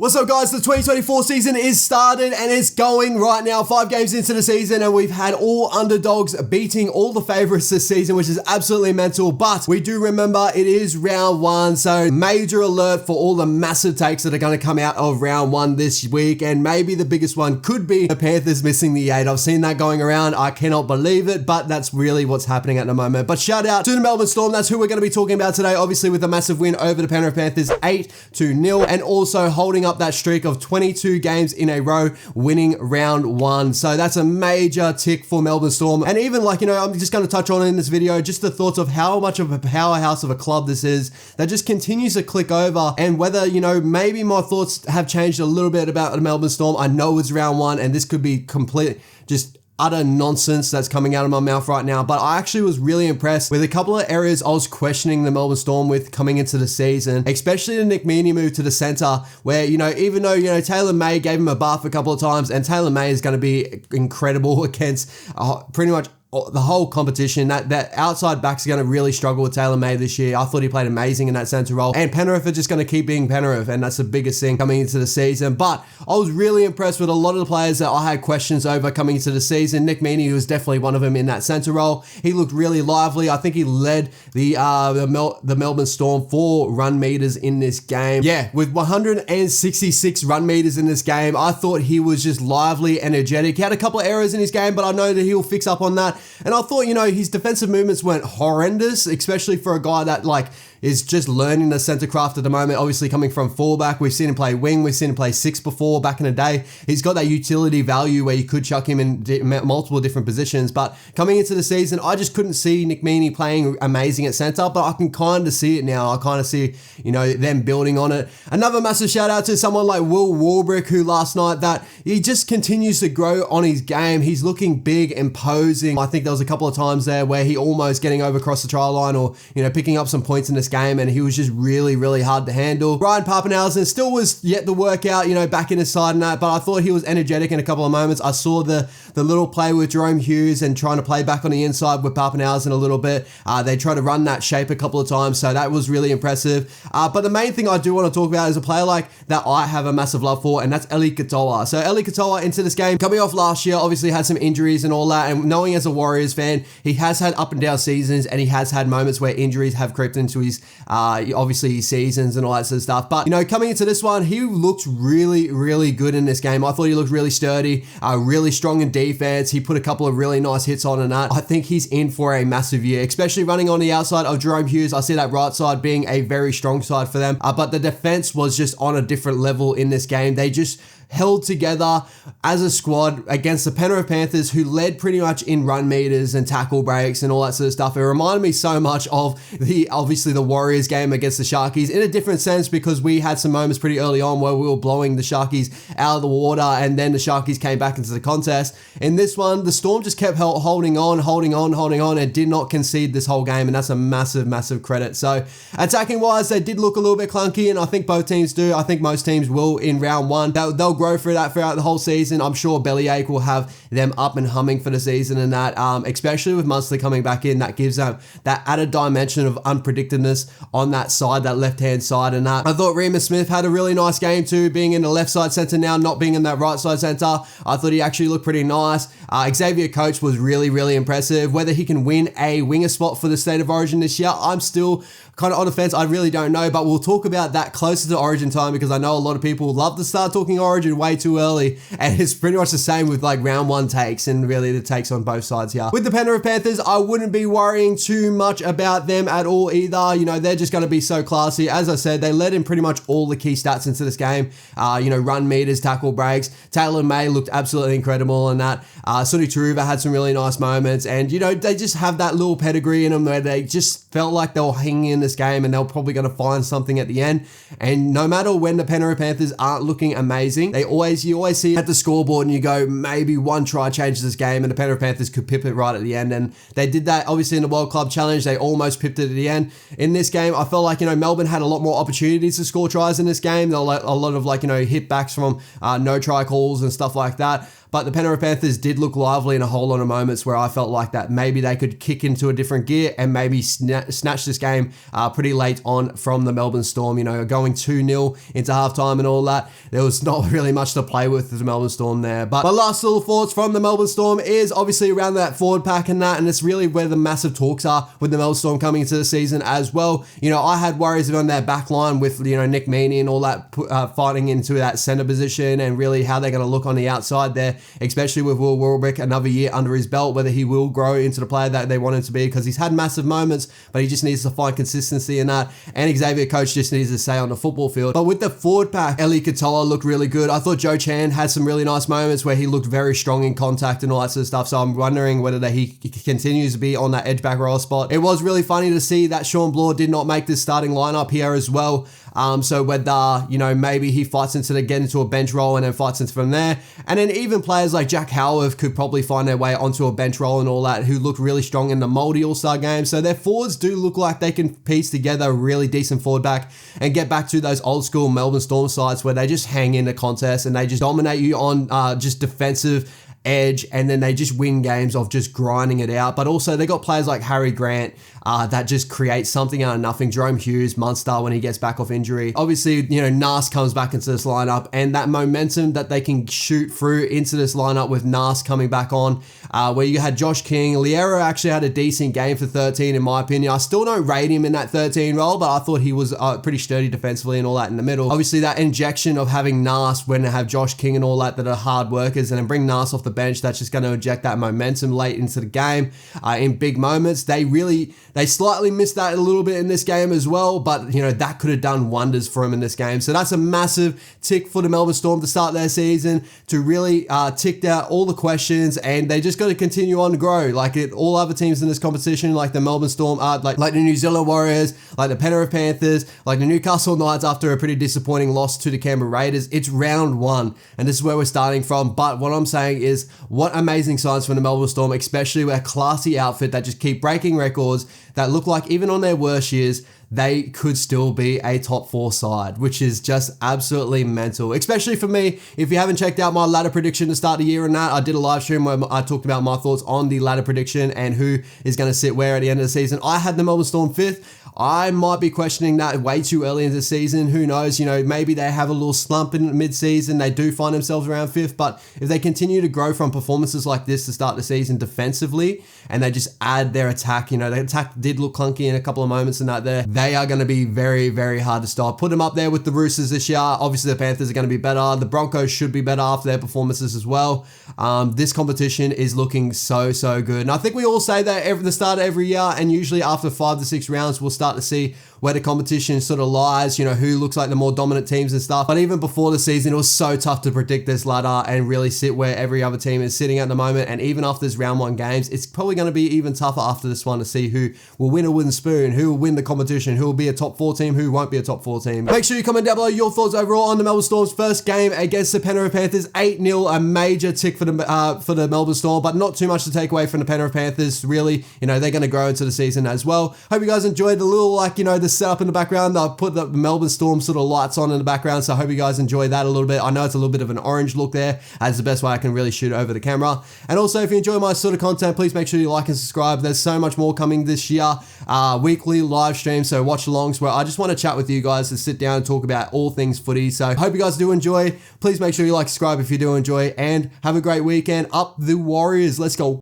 What's up, guys? The 2024 season is started and it's going right now. 5 games into the season and we've had all underdogs beating all the favorites this season, which is absolutely mental. But we do remember it is round 1, so major alert for all the massive takes that are going to come out of round 1 this week. And maybe the biggest one could be the Panthers missing the 8. I've seen that going around. I cannot believe it, but that's really what's happening at the moment. But shout out to the Melbourne Storm. That's who we're going to be talking about today, obviously with a massive win over the Penrith Panthers 8-0, and also holding up that streak of 22 games in a row, winning round 1. So that's a major tick for Melbourne Storm. And even I'm just going to touch on in this video, just the thoughts of how much of a powerhouse of a club this is that just continues to click over, and whether, maybe my thoughts have changed a little bit about the Melbourne Storm. I know it's round 1 and this could be complete, just utter nonsense that's coming out of my mouth right now, but I actually was really impressed with a couple of areas I was questioning the Melbourne Storm with coming into the season, especially the Nick Meaney move to the center, where, even though, Taylor May gave him a buff a couple of times, and Taylor May is going to be incredible against pretty much the whole competition. That outside back's going to really struggle with Taylor May this year. I thought he played amazing in that centre role, and Penrith are just going to keep being Penrith, and that's the biggest thing coming into the season. But I was really impressed with a lot of the players that I had questions over coming into the season. Nick Meaney was definitely one of them in that centre role. He looked really lively. I think he led the Melbourne Storm for run meters in this game. Yeah, with 166 run meters in this game, I thought he was just lively, energetic. He had a couple of errors in his game, but I know that he'll fix up on that. And I thought, his defensive movements weren't horrendous, especially for a guy that is just learning the centre craft at the moment, obviously coming from fullback. We've seen him play wing, we've seen him play 6 before back in the day. He's got that utility value where you could chuck him in multiple different positions. But coming into the season, I just couldn't see Nick Meaney playing amazing at centre, but I can kind of see it now. I kind of see, them building on it. Another massive shout out to someone like Will Warbrick, who last night, that he just continues to grow on his game. He's looking big, imposing. I think there was a couple of times there where he almost getting over across the try line, or, picking up some points in this game, and he was just really, really hard to handle. Ryan Papenhuyzen still was yet to work out, back in his side and that, but I thought he was energetic in a couple of moments. I saw the little play with Jerome Hughes and trying to play back on the inside with Papenhuyzen a little bit. They tried to run that shape a couple of times, so that was really impressive. But the main thing I do want to talk about is a player that I have a massive love for, and that's Eli Katoa. So Eli Katoa into this game, coming off last year, obviously had some injuries and all that, and knowing as a Warriors fan, he has had up and down seasons, and he has had moments where injuries have crept into his obviously his seasons and all that sort of stuff. But, coming into this one, he looked really, really good in this game. I thought he looked really sturdy, really strong in defense. He put a couple of really nice hits on and that. I think he's in for a massive year, especially running on the outside of Jerome Hughes. I see that right side being a very strong side for them. But the defense was just on a different level in this game. They just held together as a squad against the Penrith Panthers, who led pretty much in run meters and tackle breaks and all that sort of stuff. It reminded me so much of obviously the Warriors game against the Sharkies, in a different sense, because we had some moments pretty early on where we were blowing the Sharkies out of the water, and then the Sharkies came back into the contest. In this one, the Storm just kept holding on, and did not concede this whole game, and that's a massive, massive credit. So attacking wise, they did look a little bit clunky, and I think both teams do. I think most teams will in round 1. They'll grow through that throughout the whole season. I'm sure Bellyache will have them up and humming for the season, and that, especially with Munster coming back in, that gives them that added dimension of unpredictedness on that side, that left-hand side, and that. I thought Remus Smith had a really nice game too, being in the left side centre now, not being in that right side centre. I thought he actually looked pretty nice. Xavier Coates was really, really impressive. Whether he can win a winger spot for the State of Origin this year, I'm still kind of on the fence. I really don't know, but we'll talk about that closer to Origin time, because I know a lot of people love to start talking Origin way too early, and it's pretty much the same with round 1 takes, and really the takes on both sides here. With the Penrith Panthers, I wouldn't be worrying too much about them at all either. They're just going to be so classy. As I said, they led in pretty much all the key stats into this game. Run meters, tackle breaks. Taylor May looked absolutely incredible in that. Suni Turuva had some really nice moments, and they just have that little pedigree in them where they just felt like they were hanging in this game, and they're probably going to find something at the end. And no matter when the Penrith Panthers aren't looking amazing, you always see at the scoreboard and you go, maybe one try changes this game, and the Penrith Panthers could pip it right at the end. And they did that obviously in the World Club Challenge. They almost pipped it at the end. In this game, I felt like, Melbourne had a lot more opportunities to score tries in this game. There were a lot of hit backs from no try calls and stuff like that. but the Penrith Panthers did look lively in a whole lot of moments where I felt like that maybe they could kick into a different gear and maybe snatch this game pretty late on from the Melbourne Storm. You know, going 2-0 into halftime and all that. There was not really much to play with the Melbourne Storm there. But my last little thoughts from the Melbourne Storm is obviously around that forward pack and that, and it's really where the massive talks are with the Melbourne Storm coming into the season as well. You know, I had worries on their back line with, you know, Nick Meaney and all that fighting into that center position and really how they're going to look on the outside there, especially with Will Warbrick another year under his belt, whether he will grow into the player that they want him to be, because he's had massive moments, but he just needs to find consistency in that, and Xavier Coates just needs to stay on the football field. But with the forward pack, Eli Katoa looked really good. I thought Joe Chan had some really nice moments where he looked very strong in contact and all that sort of stuff, so I'm wondering whether he continues to be on that edge back row spot. It was really funny to see that Sean Bloor did not make this starting lineup here as well. So whether, you know, maybe he fights get into a bench role and then fights into from there. And then even players like Jack Howarth could probably find their way onto a bench role and all that, who look really strong in the Moldy All-Star game. So their forwards do look like they can piece together a really decent forward back and get back to those old school Melbourne Storm sides where they just hang in the contest and they just dominate you on just defensive edge, and then they just win games of just grinding it out. But also they got players like Harry Grant that just create something out of nothing. Jerome Hughes, Munster when he gets back off injury. Obviously, you know, Nas comes back into this lineup, and that momentum that they can shoot through into this lineup with Nas coming back on, where you had Josh King. Liero actually had a decent game for 13 in my opinion. I still don't rate him in that 13 role, but I thought he was pretty sturdy defensively and all that in the middle. Obviously that injection of having Nas when they have Josh King and all that are hard workers, and then bring Nas off the bench, that's just going to inject that momentum late into the game in big moments. They slightly missed that a little bit in this game as well, but you know, that could have done wonders for him in this game. So that's a massive tick for the Melbourne Storm to start their season, to really tick out all the questions, and they just got to continue on to grow like all other teams in this competition, like the Melbourne Storm, like the New Zealand Warriors, like the Penrith Panthers, like the Newcastle Knights after a pretty disappointing loss to the Canberra Raiders. It's round one, and this is where we're starting from. But what I'm saying is, what amazing signs from the Melbourne Storm, especially with a classy outfit that just keep breaking records, that look like even on their worst years, they could still be a top 4 side, which is just absolutely mental. Especially for me, if you haven't checked out my ladder prediction to start the year and that, I did a live stream where I talked about my thoughts on the ladder prediction and who is going to sit where at the end of the season. I had the Melbourne Storm 5th. I might be questioning that way too early into the season. Who knows? You know, maybe they have a little slump in mid-season. They do find themselves around 5th, but if they continue to grow from performances like this to start the season defensively, and they just add their attack, you know, their attack did look clunky in a couple of moments and that there, they are going to be very, very hard to stop. Put them up there with the Roosters this year. Obviously, the Panthers are going to be better. The Broncos should be better after their performances as well. This competition is looking so, so good. And I think we all say that at the start of every year, and usually after 5 to 6 rounds, we'll start to see where the competition sort of lies, you know, who looks like the more dominant teams and stuff. But even before the season, it was so tough to predict this ladder and really sit where every other team is sitting at the moment. And even after this round 1 games, it's probably going to be even tougher after this one to see who will win a wooden spoon, who will win the competition, who will be a top 4 team, who won't be a top 4 team. Make sure you comment down below your thoughts overall on the Melbourne Storm's first game against the Penrith Panthers. 8-0, a major tick for the Melbourne Storm, but not too much to take away from the Penrith Panthers. Really, you know, they're going to grow into the season as well. Hope you guys enjoyed the little, like, you know, the setup in the background. I put the Melbourne Storm sort of lights on in the background, so I hope you guys enjoy that a little bit. I know it's a little bit of an orange look there, as the best way I can really shoot it over the camera. And also, if you enjoy my sort of content, please make sure you like and subscribe. There's so much more coming this year. Weekly live streams, so watch alongs where I just want to chat with you guys to sit down and talk about all things footy. So hope you guys do enjoy. Please make sure you like, subscribe if you do enjoy, and have a great weekend. Up the Warriors. Let's go.